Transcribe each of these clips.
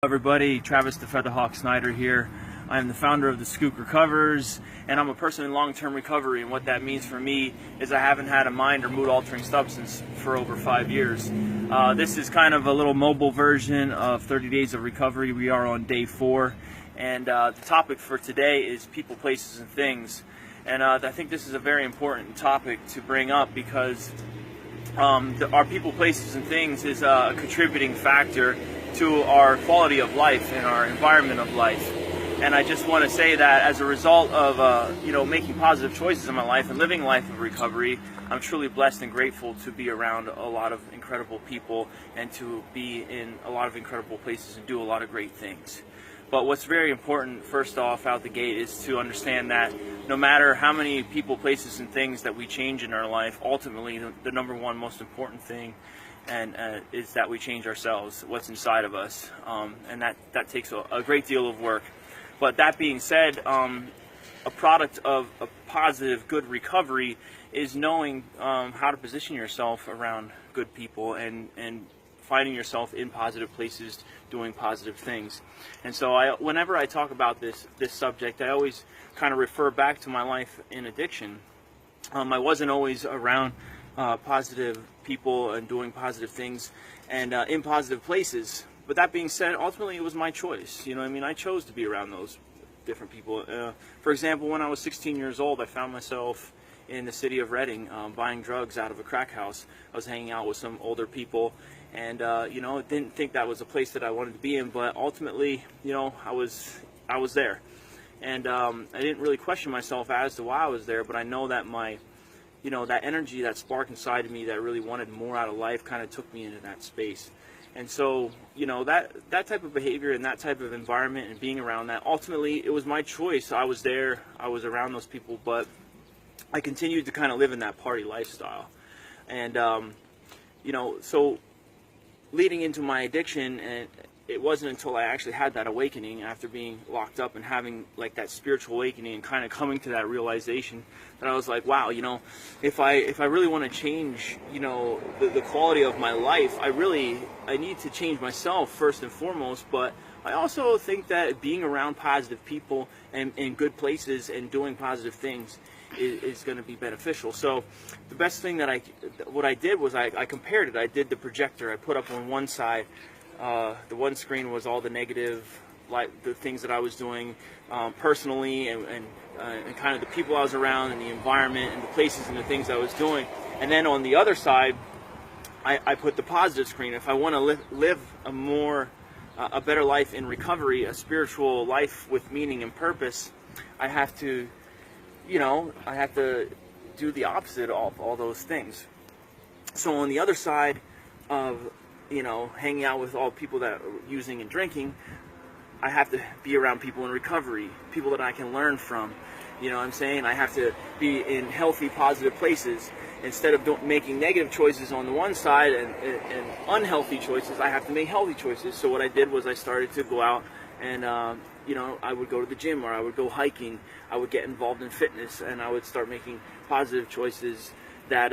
Everybody, Travis the Featherhawk Snyder here. I'm the founder of the Skook Recovers, and I'm a person in long-term recovery, and what that means for me is I haven't had a mind or mood-altering substance for over 5 years. This is kind of a little mobile version of 30 Days of Recovery. We are on day 4, and the topic for today is people, places, and things. And I think this is a very important topic to bring up because our people, places, and things is a contributing factor to our quality of life and our environment of life. And I just want to say that as a result of making positive choices in my life and living a life of recovery, I'm truly blessed and grateful to be around a lot of incredible people and to be in a lot of incredible places and do a lot of great things. But what's very important, first off, out the gate, is to understand that no matter how many people, places, and things that we change in our life, ultimately the number one most important thing is that we change ourselves, what's inside of us, and that takes a great deal of work. But that being said, a product of a positive, good recovery is knowing how to position yourself around good people and finding yourself in positive places, doing positive things. And so whenever I talk about this subject, I always kind of refer back to my life in addiction. I wasn't always around positive people and doing positive things and in positive places. But that being said, ultimately it was my choice. You know what I mean? I chose to be around those different people. For example, when I was 16 years old, I found myself in the city of Reading buying drugs out of a crack house. I was hanging out with some older people, and didn't think that was a place that I wanted to be in, but ultimately, I was there. And I didn't really question myself as to why I was there, but I know that that energy, that spark inside of me that really wanted more out of life kind of took me into that space. And so, that type of behavior and that type of environment and being around that, ultimately, it was my choice. I was there, I was around those people, but I continued to kind of live in that party lifestyle. And, so leading into my addiction, and it wasn't until I actually had that awakening after being locked up and having like that spiritual awakening and kind of coming to that realization that I was like, wow, if I really want to change, the quality of my life, I need to change myself first and foremost. But I also think that being around positive people and in good places and doing positive things is going to be beneficial. So the best thing what I did was I compared it. I did the projector. I put up on one side. The one screen was all the negative, like the things that I was doing personally and kind of the people I was around and the environment and the places and the things I was doing. And then on the other side, I put the positive screen. If I want to live a better life in recovery, a spiritual life with meaning and purpose, I have to do the opposite of all those things. So on the other side of hanging out with all people that are using and drinking, I have to be around people in recovery, people that I can learn from. You know what I'm saying? I have to be in healthy, positive places. Instead of making negative choices on the one side and unhealthy choices, I have to make healthy choices. So what I did was I started to go out and, I would go to the gym or I would go hiking. I would get involved in fitness and I would start making positive choices that,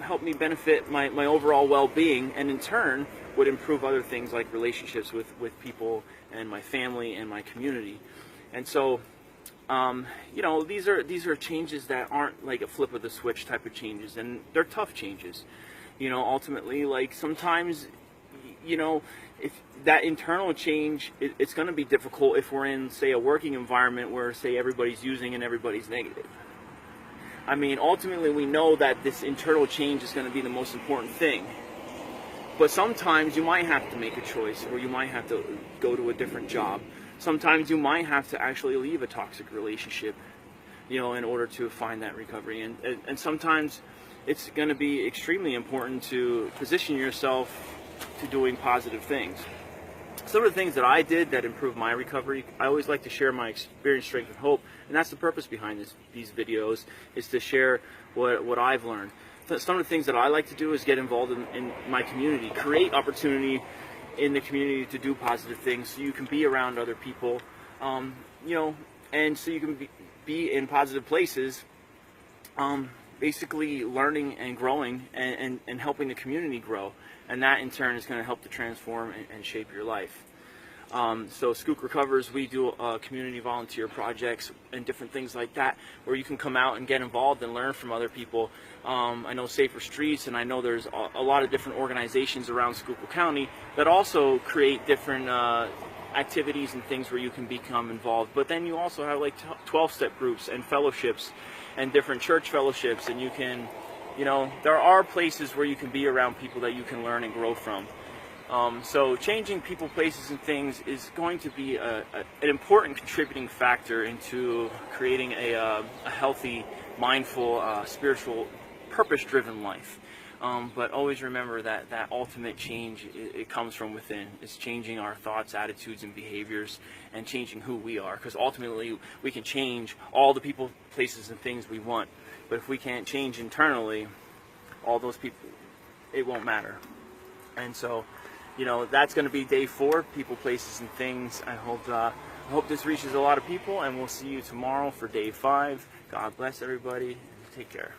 help me benefit my overall well-being, and in turn would improve other things like relationships with people and my family and my community. And so these are changes that aren't like a flip of the switch type of changes, and they're tough changes. Ultimately, like sometimes if that internal change, it's going to be difficult if we're in, say, a working environment where, say, everybody's using and everybody's negative. I mean, ultimately, we know that this internal change is going to be the most important thing. But sometimes you might have to make a choice, or you might have to go to a different job. Sometimes you might have to actually leave a toxic relationship, in order to find that recovery. And sometimes it's going to be extremely important to position yourself to doing positive things. Some of the things that I did that improved my recovery, I always like to share my experience, strength, and hope, and that's the purpose behind these videos, is to share what I've learned. So some of the things that I like to do is get involved in my community, create opportunity in the community to do positive things, so you can be around other people, and so you can be in positive places, basically learning and growing and helping the community grow. And that in turn is going to help to transform and shape your life. So Skooker Covers, we do community volunteer projects and different things like that, where you can come out and get involved and learn from other people. I know Safer Streets, and I know there's a lot of different organizations around Schuylkill County that also create different activities and things where you can become involved. But then you also have like 12-step groups and fellowships and different church fellowships, and you can, you know, there are places where you can be around people that you can learn and grow from. So changing people, places, and things is going to be an important contributing factor into creating a healthy, mindful, spiritual, purpose-driven life. But always remember that that ultimate change, it comes from within. It's changing our thoughts, attitudes, and behaviors, and changing who we are. Because ultimately, we can change all the people, places, and things we want. But if we can't change internally, all those people, it won't matter. And so, you know, that's going to be day 4, people, places, and things. I hope this reaches a lot of people, and we'll see you tomorrow for day 5. God bless everybody. Take care.